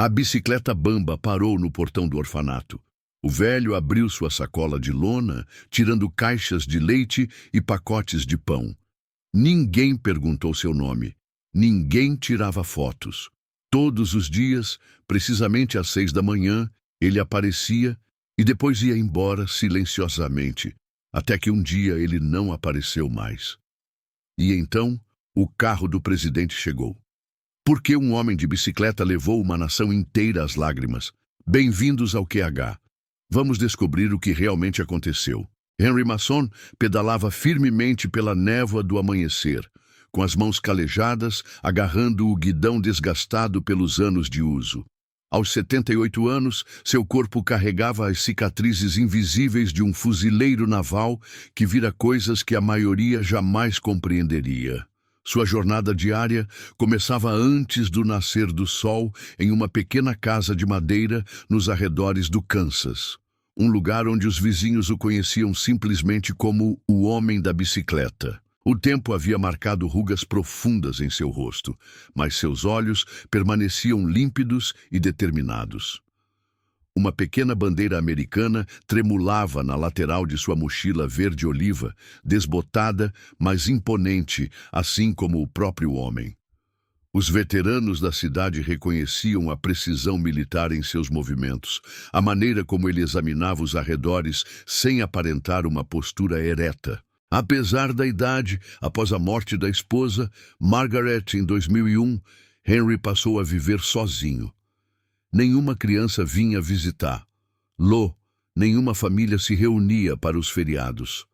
A bicicleta bamba parou no portão do orfanato. O velho abriu sua sacola de lona, tirando caixas de leite e pacotes de pão. Ninguém perguntou seu nome. Ninguém tirava fotos. Todos os dias, precisamente às 6 da manhã, ele aparecia e depois ia embora silenciosamente, até que um dia ele não apareceu mais. E então, o carro do presidente chegou. Porque um homem de bicicleta levou uma nação inteira às lágrimas. Bem-vindos ao QH. Vamos descobrir o que realmente aconteceu. Henry Masson pedalava firmemente pela névoa do amanhecer, com as mãos calejadas, agarrando o guidão desgastado pelos anos de uso. Aos 78 anos, seu corpo carregava as cicatrizes invisíveis de um fuzileiro naval que vira coisas que a maioria jamais compreenderia. Sua jornada diária começava antes do nascer do sol em uma pequena casa de madeira nos arredores do Kansas. Um lugar onde os vizinhos o conheciam simplesmente como o homem da bicicleta. O tempo havia marcado rugas profundas em seu rosto, mas seus olhos permaneciam límpidos e determinados. Uma pequena bandeira americana tremulava na lateral de sua mochila verde-oliva, desbotada, mas imponente, assim como o próprio homem. Os veteranos da cidade reconheciam a precisão militar em seus movimentos, a maneira como ele examinava os arredores sem aparentar uma postura ereta. Apesar da idade, após a morte da esposa, Margaret, em 2001, Henry passou a viver sozinho. Nenhuma criança vinha visitar. Nenhuma família se reunia para os feriados.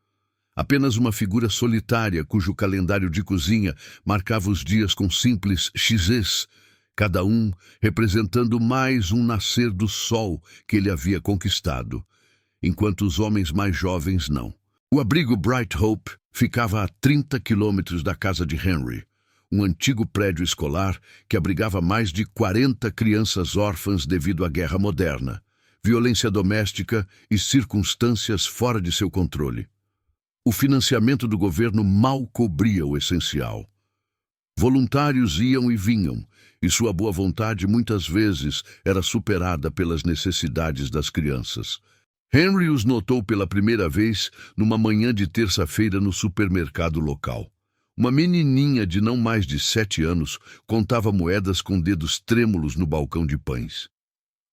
Apenas uma figura solitária cujo calendário de cozinha marcava os dias com simples x's, cada um representando mais um nascer do sol que ele havia conquistado, enquanto os homens mais jovens não. O abrigo Bright Hope ficava a 30 quilômetros da casa de Henry, um antigo prédio escolar que abrigava mais de 40 crianças órfãs devido à guerra moderna, violência doméstica e circunstâncias fora de seu controle. O financiamento do governo mal cobria o essencial. Voluntários iam e vinham, e sua boa vontade muitas vezes era superada pelas necessidades das crianças. Henry os notou pela primeira vez numa manhã de terça-feira no supermercado local. Uma menininha de não mais de 7 anos contava moedas com dedos trêmulos no balcão de pães.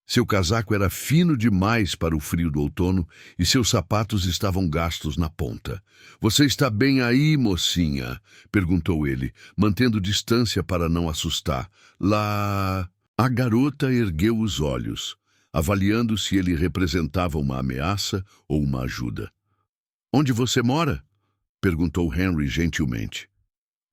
Seu casaco era fino demais para o frio do outono e seus sapatos estavam gastos na ponta. "Você está bem aí, mocinha?" perguntou ele, mantendo distância para não assustar. "Lá..." A garota ergueu os olhos, avaliando se ele representava uma ameaça ou uma ajuda. "Onde você mora?" perguntou Henry gentilmente.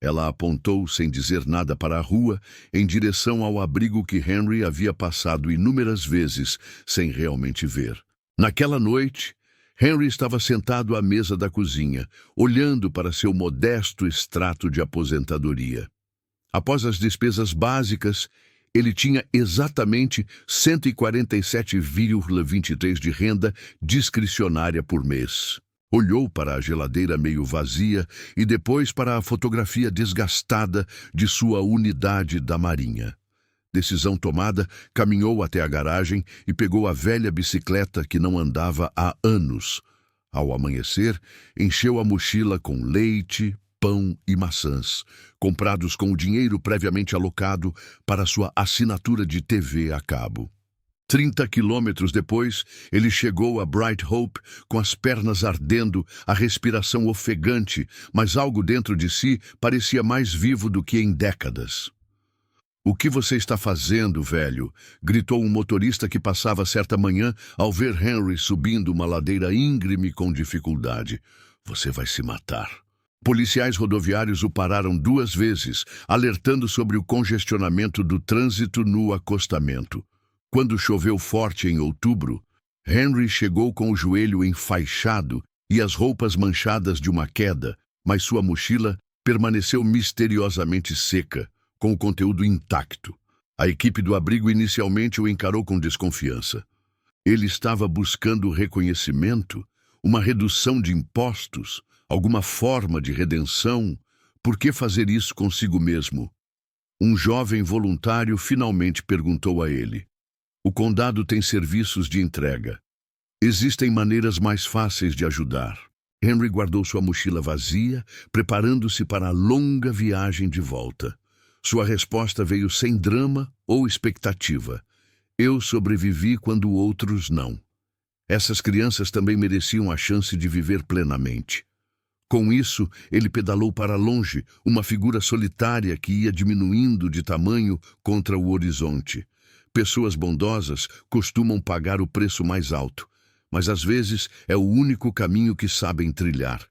Ela apontou, sem dizer nada, para a rua, em direção ao abrigo que Henry havia passado inúmeras vezes sem realmente ver. Naquela noite, Henry estava sentado à mesa da cozinha, olhando para seu modesto extrato de aposentadoria. Após as despesas básicas, ele tinha exatamente 147,23 de renda discricionária por mês. Olhou para a geladeira meio vazia e depois para a fotografia desgastada de sua unidade da Marinha. Decisão tomada, caminhou até a garagem e pegou a velha bicicleta que não andava há anos. Ao amanhecer, encheu a mochila com leite, pão e maçãs, comprados com o dinheiro previamente alocado para sua assinatura de TV a cabo. 30 quilômetros depois, ele chegou a Bright Hope com as pernas ardendo, a respiração ofegante, mas algo dentro de si parecia mais vivo do que em décadas. "O que você está fazendo, velho?" gritou um motorista que passava certa manhã ao ver Henry subindo uma ladeira íngreme com dificuldade. "Você vai se matar." Policiais rodoviários o pararam 2 vezes, alertando sobre o congestionamento do trânsito no acostamento. Quando choveu forte em outubro, Henry chegou com o joelho enfaixado e as roupas manchadas de uma queda, mas sua mochila permaneceu misteriosamente seca, com o conteúdo intacto. A equipe do abrigo inicialmente o encarou com desconfiança. Ele estava buscando reconhecimento, uma redução de impostos, alguma forma de redenção. Por que fazer isso consigo mesmo? Um jovem voluntário finalmente perguntou a ele: O condado tem serviços de entrega. Existem maneiras mais fáceis de ajudar. Henry guardou sua mochila vazia, preparando-se para a longa viagem de volta. Sua resposta veio sem drama ou expectativa. Eu sobrevivi quando outros não. Essas crianças também mereciam a chance de viver plenamente. Com isso, ele pedalou para longe, uma figura solitária que ia diminuindo de tamanho contra o horizonte. Pessoas bondosas costumam pagar o preço mais alto, mas às vezes é o único caminho que sabem trilhar.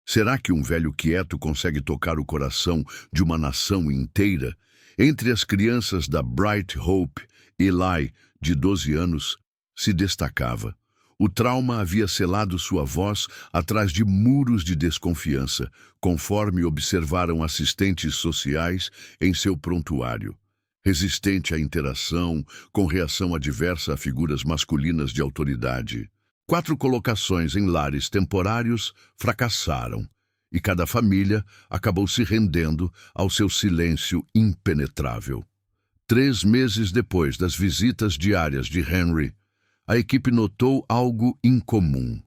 Será que um velho quieto consegue tocar o coração de uma nação inteira? Entre as crianças da Bright Hope, Eli, de 12 anos, se destacava. O trauma havia selado sua voz atrás de muros de desconfiança, conforme observaram assistentes sociais em seu prontuário. Resistente à interação, com reação adversa a figuras masculinas de autoridade. 4 colocações em lares temporários fracassaram, e cada família acabou se rendendo ao seu silêncio impenetrável. 3 meses depois das visitas diárias de Henry, a equipe notou algo incomum.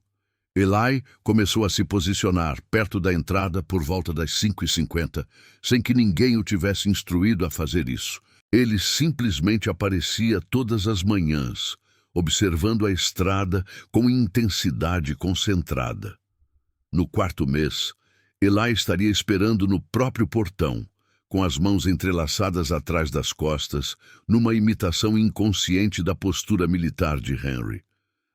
Eli começou a se posicionar perto da entrada por volta das 5h50, sem que ninguém o tivesse instruído a fazer isso. Ele simplesmente aparecia todas as manhãs, observando a estrada com intensidade concentrada. No 4º mês, Eli estaria esperando no próprio portão, com as mãos entrelaçadas atrás das costas, numa imitação inconsciente da postura militar de Henry.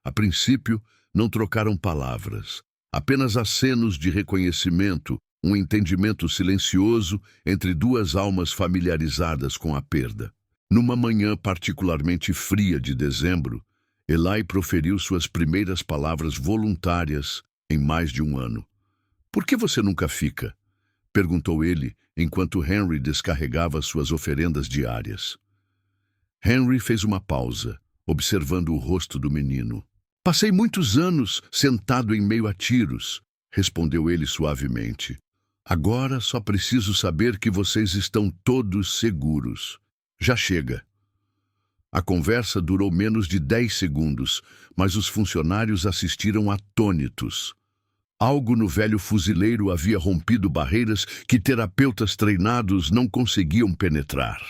A princípio, não trocaram palavras, apenas acenos de reconhecimento, um entendimento silencioso entre 2 almas familiarizadas com a perda. Numa manhã particularmente fria de dezembro, Eli proferiu suas primeiras palavras voluntárias em mais de um ano. "Por que você nunca fica?" perguntou ele, enquanto Henry descarregava suas oferendas diárias. Henry fez uma pausa, observando o rosto do menino. "Passei muitos anos sentado em meio a tiros", respondeu ele suavemente. "Agora só preciso saber que vocês estão todos seguros. Já chega." A conversa durou menos de 10 segundos, mas os funcionários assistiram atônitos. Algo no velho fuzileiro havia rompido barreiras que terapeutas treinados não conseguiam penetrar.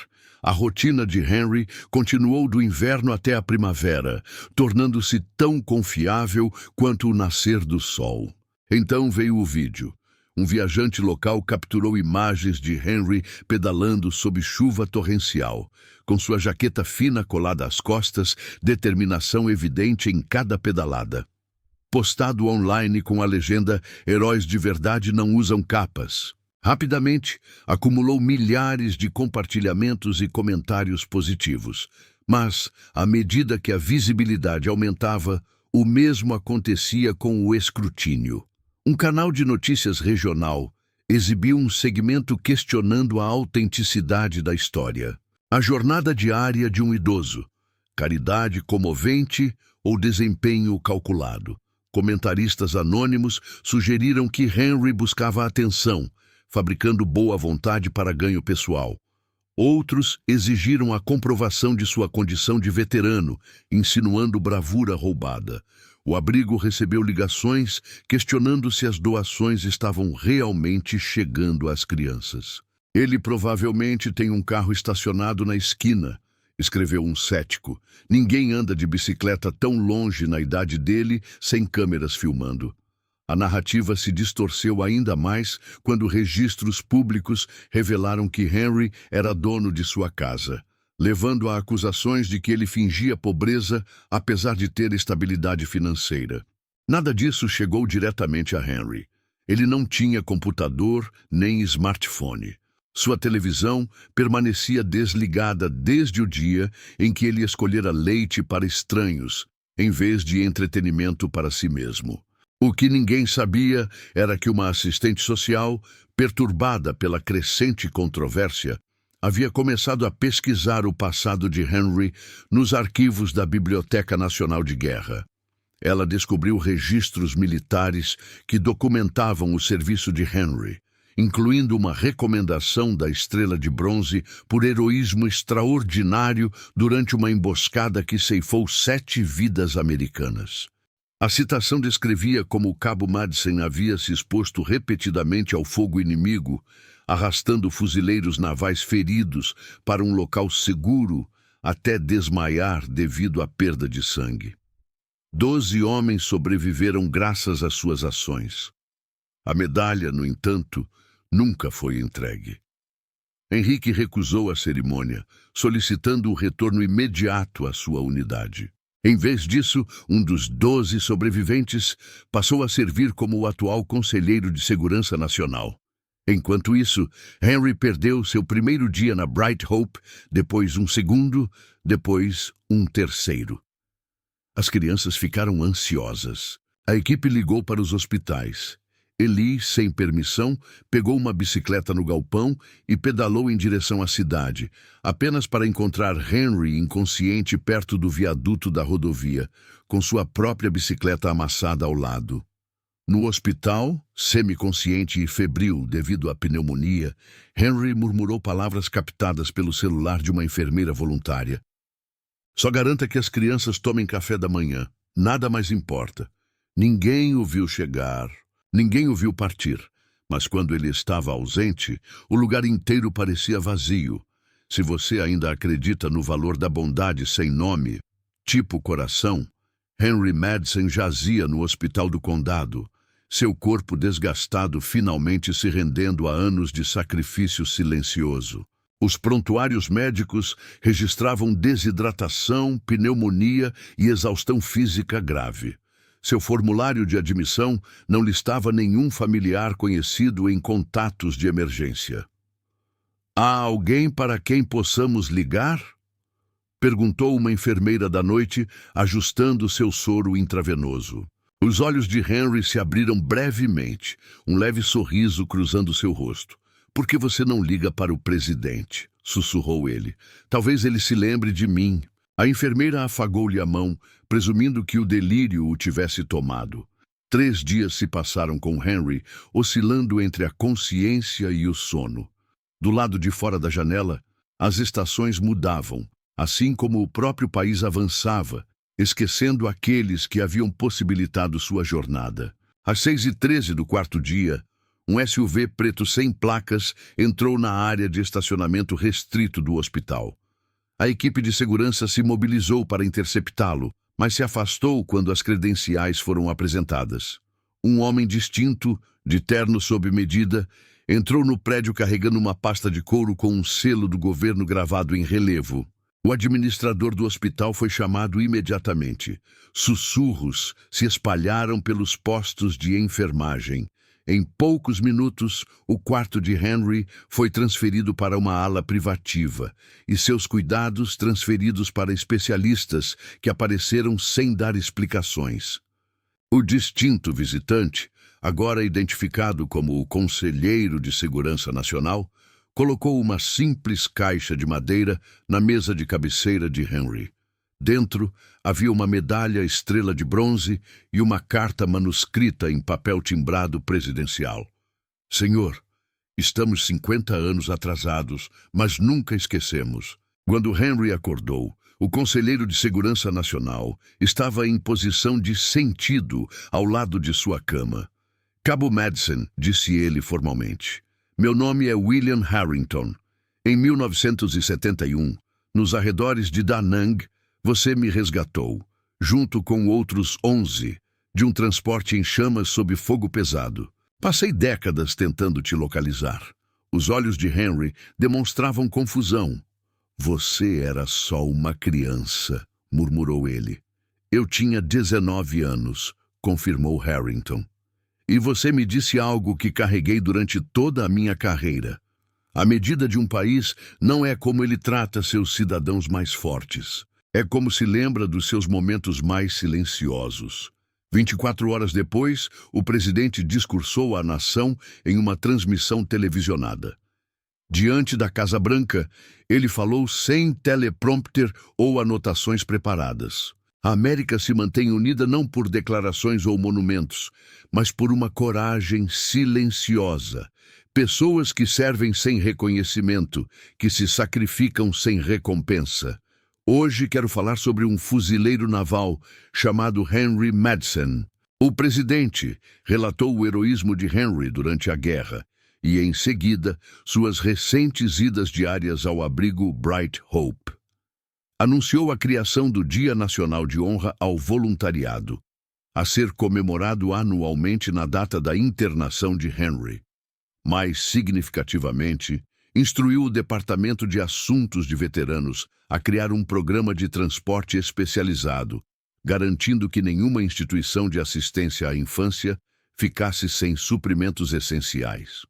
A rotina de Henry continuou do inverno até a primavera, tornando-se tão confiável quanto o nascer do sol. Então veio o vídeo. Um viajante local capturou imagens de Henry pedalando sob chuva torrencial, com sua jaqueta fina colada às costas, determinação evidente em cada pedalada. Postado online com a legenda "Heróis de verdade não usam capas." Rapidamente, acumulou milhares de compartilhamentos e comentários positivos. Mas, à medida que a visibilidade aumentava, o mesmo acontecia com o escrutínio. Um canal de notícias regional exibiu um segmento questionando a autenticidade da história. A jornada diária de um idoso, caridade comovente ou desempenho calculado. Comentaristas anônimos sugeriram que Henry buscava atenção, fabricando boa vontade para ganho pessoal. Outros exigiram a comprovação de sua condição de veterano, insinuando bravura roubada. O abrigo recebeu ligações questionando se as doações estavam realmente chegando às crianças. "Ele provavelmente tem um carro estacionado na esquina", escreveu um cético. "Ninguém anda de bicicleta tão longe na idade dele sem câmeras filmando." A narrativa se distorceu ainda mais quando registros públicos revelaram que Henry era dono de sua casa, levando a acusações de que ele fingia pobreza apesar de ter estabilidade financeira. Nada disso chegou diretamente a Henry. Ele não tinha computador nem smartphone. Sua televisão permanecia desligada desde o dia em que ele escolhera leite para estranhos, em vez de entretenimento para si mesmo. O que ninguém sabia era que uma assistente social, perturbada pela crescente controvérsia, havia começado a pesquisar o passado de Henry nos arquivos da Biblioteca Nacional de Guerra. Ela descobriu registros militares que documentavam o serviço de Henry, incluindo uma recomendação da Estrela de Bronze por heroísmo extraordinário durante uma emboscada que ceifou 7 vidas americanas. A citação descrevia como o Cabo Madison havia se exposto repetidamente ao fogo inimigo, arrastando fuzileiros navais feridos para um local seguro até desmaiar devido à perda de sangue. 12 homens sobreviveram graças às suas ações. A medalha, no entanto, nunca foi entregue. Henrique recusou a cerimônia, solicitando o retorno imediato à sua unidade. Em vez disso, um dos 12 sobreviventes passou a servir como o atual Conselheiro de Segurança Nacional. Enquanto isso, Henry perdeu seu primeiro dia na Bright Hope, depois um segundo, depois um terceiro. As crianças ficaram ansiosas. A equipe ligou para os hospitais. Eli, sem permissão, pegou uma bicicleta no galpão e pedalou em direção à cidade, apenas para encontrar Henry inconsciente perto do viaduto da rodovia, com sua própria bicicleta amassada ao lado. No hospital, semiconsciente e febril devido à pneumonia, Henry murmurou palavras captadas pelo celular de uma enfermeira voluntária. Só garanta que as crianças tomem café da manhã. Nada mais importa. Ninguém o viu chegar. Ninguém o viu partir, mas quando ele estava ausente, o lugar inteiro parecia vazio. Se você ainda acredita no valor da bondade sem nome, tipo coração, Henry Madison jazia no hospital do condado, seu corpo desgastado finalmente se rendendo a anos de sacrifício silencioso. Os prontuários médicos registravam desidratação, pneumonia e exaustão física grave. Seu formulário de admissão não listava nenhum familiar conhecido em contatos de emergência. "Há alguém para quem possamos ligar?" perguntou uma enfermeira da noite, ajustando seu soro intravenoso. Os olhos de Henry se abriram brevemente, um leve sorriso cruzando seu rosto. "Por que você não liga para o presidente?" sussurrou ele. "Talvez ele se lembre de mim." A enfermeira afagou-lhe a mão, presumindo que o delírio o tivesse tomado. 3 dias se passaram com Henry, oscilando entre a consciência e o sono. Do lado de fora da janela, as estações mudavam, assim como o próprio país avançava, esquecendo aqueles que haviam possibilitado sua jornada. Às 6h13 do 4º dia, um SUV preto sem placas entrou na área de estacionamento restrito do hospital. A equipe de segurança se mobilizou para interceptá-lo, mas se afastou quando as credenciais foram apresentadas. Um homem distinto, de terno sob medida, entrou no prédio carregando uma pasta de couro com um selo do governo gravado em relevo. O administrador do hospital foi chamado imediatamente. Sussurros se espalharam pelos postos de enfermagem. Em poucos minutos, o quarto de Henry foi transferido para uma ala privativa e seus cuidados transferidos para especialistas que apareceram sem dar explicações. O distinto visitante, agora identificado como o Conselheiro de Segurança Nacional, colocou uma simples caixa de madeira na mesa de cabeceira de Henry. Dentro havia uma medalha Estrela de Bronze e uma carta manuscrita em papel timbrado presidencial. "Senhor, estamos 50 anos atrasados, mas nunca esquecemos." Quando Henry acordou, o Conselheiro de Segurança Nacional estava em posição de sentido ao lado de sua cama. "Cabo Madison", disse ele formalmente. "Meu nome é William Harrington. Em 1971, nos arredores de Da Nang, você me resgatou, junto com outros 11, de um transporte em chamas sob fogo pesado. Passei décadas tentando te localizar." Os olhos de Henry demonstravam confusão. "Você era só uma criança", murmurou ele. "Eu tinha 19 anos", confirmou Harrington. "E você me disse algo que carreguei durante toda a minha carreira. A medida de um país não é como ele trata seus cidadãos mais fortes. É como se lembra dos seus momentos mais silenciosos." 24 horas depois, o presidente discursou à nação em uma transmissão televisionada. Diante da Casa Branca, ele falou sem teleprompter ou anotações preparadas. "A América se mantém unida não por declarações ou monumentos, mas por uma coragem silenciosa, Pessoas que servem sem reconhecimento, que se sacrificam sem recompensa. Hoje quero falar sobre um fuzileiro naval chamado Henry Madsen. O presidente relatou o heroísmo de Henry durante a guerra e, em seguida, suas recentes idas diárias ao abrigo Bright Hope. Anunciou a criação do Dia Nacional de Honra ao Voluntariado, a ser comemorado anualmente na data da internação de Henry. Mais significativamente, instruiu o Departamento de Assuntos de Veteranos a criar um programa de transporte especializado, garantindo que nenhuma instituição de assistência à infância ficasse sem suprimentos essenciais.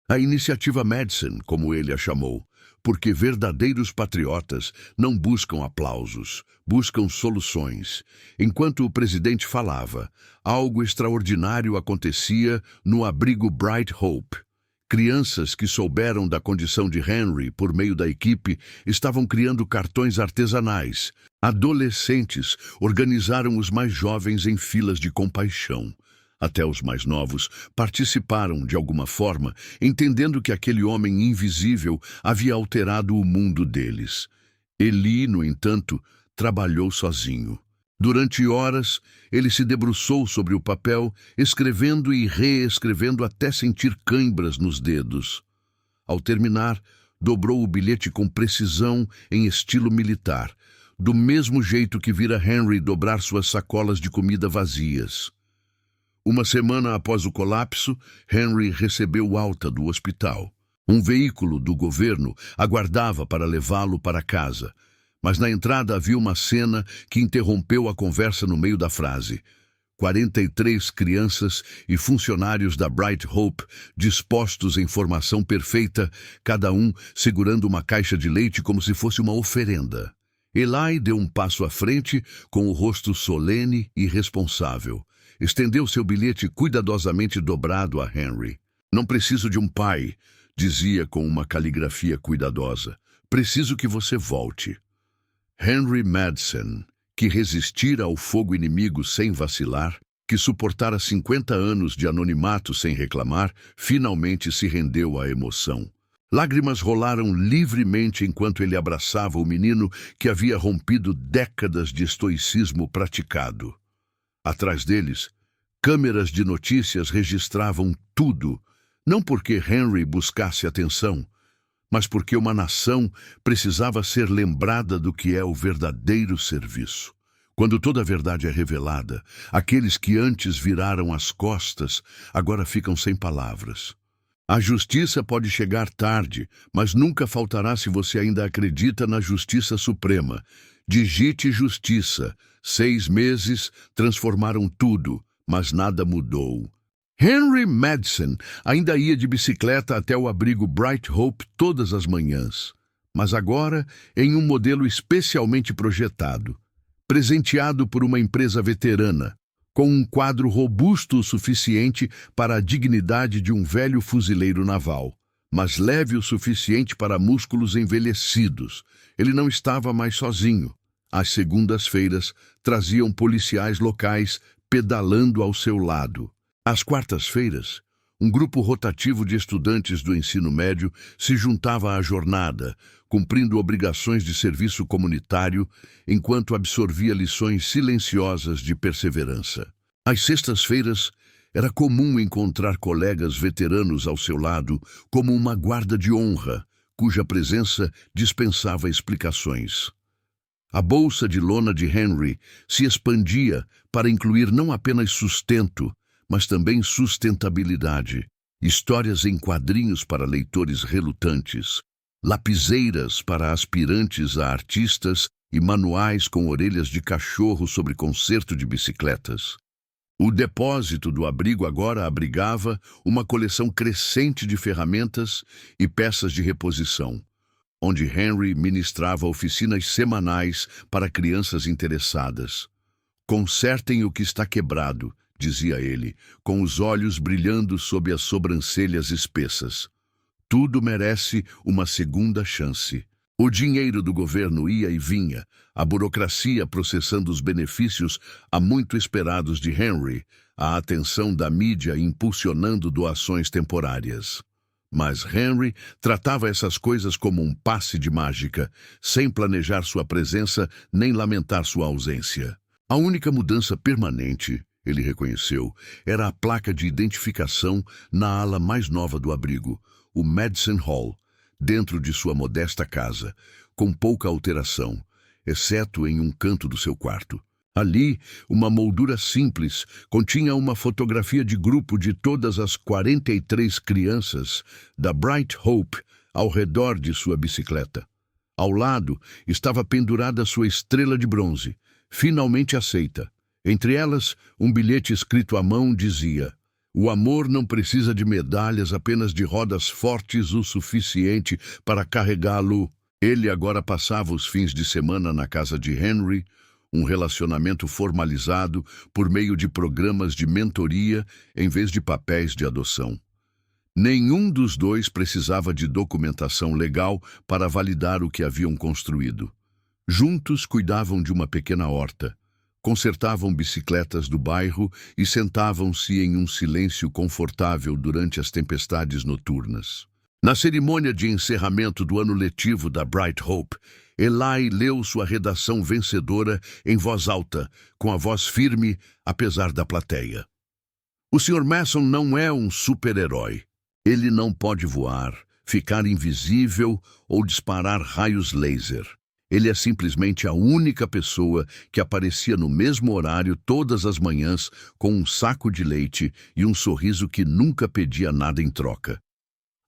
A iniciativa Madsen, como ele a chamou, porque verdadeiros patriotas não buscam aplausos, buscam soluções. Enquanto o presidente falava, algo extraordinário acontecia no abrigo Bright Hope. Crianças que souberam da condição de Henry por meio da equipe estavam criando cartões artesanais. Adolescentes organizaram os mais jovens em filas de compaixão. Até os mais novos participaram de alguma forma, entendendo que aquele homem invisível havia alterado o mundo deles. Eli, no entanto, trabalhou sozinho. Durante horas, ele se debruçou sobre o papel, escrevendo e reescrevendo até sentir cãibras nos dedos. Ao terminar, dobrou o bilhete com precisão em estilo militar, do mesmo jeito que vira Henry dobrar suas sacolas de comida vazias. Uma semana após o colapso, Henry recebeu alta do hospital. Um veículo do governo aguardava para levá-lo para casa, mas na entrada havia uma cena que interrompeu a conversa no meio da frase. 43 crianças e funcionários da Bright Hope dispostos em formação perfeita, cada um segurando uma caixa de leite como se fosse uma oferenda. Eli deu um passo à frente, com o rosto solene e responsável. Estendeu seu bilhete cuidadosamente dobrado a Henry. Não preciso de um pai, dizia com uma caligrafia cuidadosa. Preciso que você volte. Henry Madsen, que resistira ao fogo inimigo sem vacilar, que suportara 50 anos de anonimato sem reclamar, finalmente se rendeu à emoção. Lágrimas rolaram livremente enquanto ele abraçava o menino que havia rompido décadas de estoicismo praticado. Atrás deles, câmeras de notícias registravam tudo, não porque Henry buscasse atenção, mas porque uma nação precisava ser lembrada do que é o verdadeiro serviço. Quando toda a verdade é revelada, aqueles que antes viraram as costas agora ficam sem palavras. A justiça pode chegar tarde, mas nunca faltará se você ainda acredita na Justiça Suprema. Digite justiça. 6 meses transformaram tudo, mas nada mudou. Henry Madsen ainda ia de bicicleta até o abrigo Bright Hope todas as manhãs, mas agora em um modelo especialmente projetado, presenteado por uma empresa veterana, com um quadro robusto o suficiente para a dignidade de um velho fuzileiro naval, mas leve o suficiente para músculos envelhecidos. Ele não estava mais sozinho. Às segundas-feiras, traziam policiais locais pedalando ao seu lado. Às quartas-feiras, um grupo rotativo de estudantes do ensino médio se juntava à jornada, cumprindo obrigações de serviço comunitário, enquanto absorvia lições silenciosas de perseverança. Às sextas-feiras, era comum encontrar colegas veteranos ao seu lado como uma guarda de honra, cuja presença dispensava explicações. A bolsa de lona de Henry se expandia para incluir não apenas sustento, mas também sustentabilidade, histórias em quadrinhos para leitores relutantes, lapiseiras para aspirantes a artistas e manuais com orelhas de cachorro sobre conserto de bicicletas. O depósito do abrigo agora abrigava uma coleção crescente de ferramentas e peças de reposição, onde Henry ministrava oficinas semanais para crianças interessadas. Consertem o que está quebrado, dizia ele, com os olhos brilhando sob as sobrancelhas espessas. Tudo merece uma segunda chance. O dinheiro do governo ia e vinha, a burocracia processando os benefícios há muito esperados de Henry, a atenção da mídia impulsionando doações temporárias. Mas Henry tratava essas coisas como um passe de mágica, sem planejar sua presença nem lamentar sua ausência. A única mudança permanente, ele reconheceu, era a placa de identificação na ala mais nova do abrigo, o Medicine Hall, dentro de sua modesta casa, com pouca alteração, exceto em um canto do seu quarto. Ali, uma moldura simples continha uma fotografia de grupo de todas as 43 crianças da Bright Hope ao redor de sua bicicleta. Ao lado estava pendurada sua estrela de bronze, finalmente aceita. Entre elas, um bilhete escrito à mão dizia: "O amor não precisa de medalhas, apenas de rodas fortes o suficiente para carregá-lo." Ele agora passava os fins de semana na casa de Henry, um relacionamento formalizado por meio de programas de mentoria em vez de papéis de adoção. Nenhum dos dois precisava de documentação legal para validar o que haviam construído. Juntos cuidavam de uma pequena horta, consertavam bicicletas do bairro e sentavam-se em um silêncio confortável durante as tempestades noturnas. Na cerimônia de encerramento do ano letivo da Bright Hope, Eli leu sua redação vencedora em voz alta, com a voz firme, apesar da plateia. O Sr. Mason não é um super-herói. Ele não pode voar, ficar invisível ou disparar raios laser. Ele é simplesmente a única pessoa que aparecia no mesmo horário todas as manhãs com um saco de leite e um sorriso que nunca pedia nada em troca.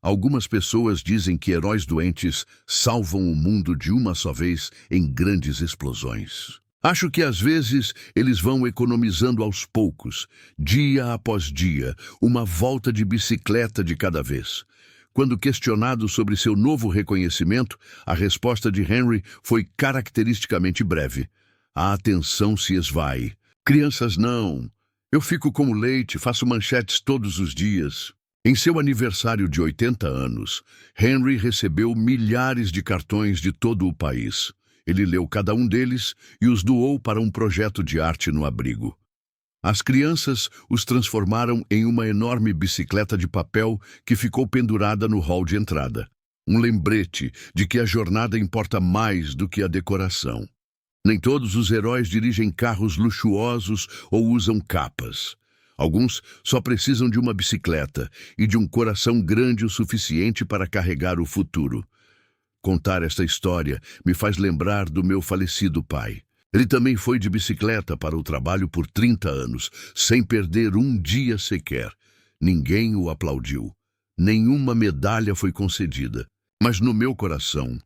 Algumas pessoas dizem que heróis doentes salvam o mundo de uma só vez em grandes explosões. Acho que às vezes eles vão economizando aos poucos, dia após dia, uma volta de bicicleta de cada vez. Quando questionado sobre seu novo reconhecimento, a resposta de Henry foi caracteristicamente breve. A atenção se esvai. Crianças não. Eu fico como leite, faço manchetes todos os dias. Em seu aniversário de 80 anos, Henry recebeu milhares de cartões de todo o país. Ele leu cada um deles e os doou para um projeto de arte no abrigo. As crianças os transformaram em uma enorme bicicleta de papel que ficou pendurada no hall de entrada. Um lembrete de que a jornada importa mais do que a decoração. Nem todos os heróis dirigem carros luxuosos ou usam capas. Alguns só precisam de uma bicicleta e de um coração grande o suficiente para carregar o futuro. Contar esta história me faz lembrar do meu falecido pai. Ele também foi de bicicleta para o trabalho por 30 anos, sem perder um dia sequer. Ninguém o aplaudiu. Nenhuma medalha foi concedida. Mas no meu coração,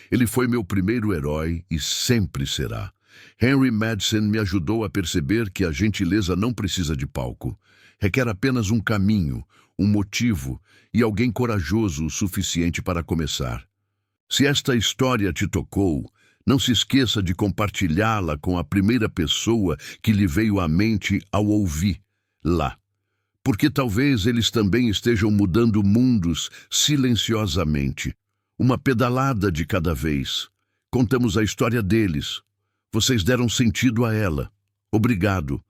ele foi meu primeiro herói e sempre será. Henry Madsen me ajudou a perceber que a gentileza não precisa de palco. Requer apenas um caminho, um motivo e alguém corajoso o suficiente para começar. Se esta história te tocou, não se esqueça de compartilhá-la com a primeira pessoa que lhe veio à mente ao ouvir lá. Porque talvez eles também estejam mudando mundos silenciosamente. Uma pedalada de cada vez. Contamos a história deles. Vocês deram sentido a ela. Obrigado.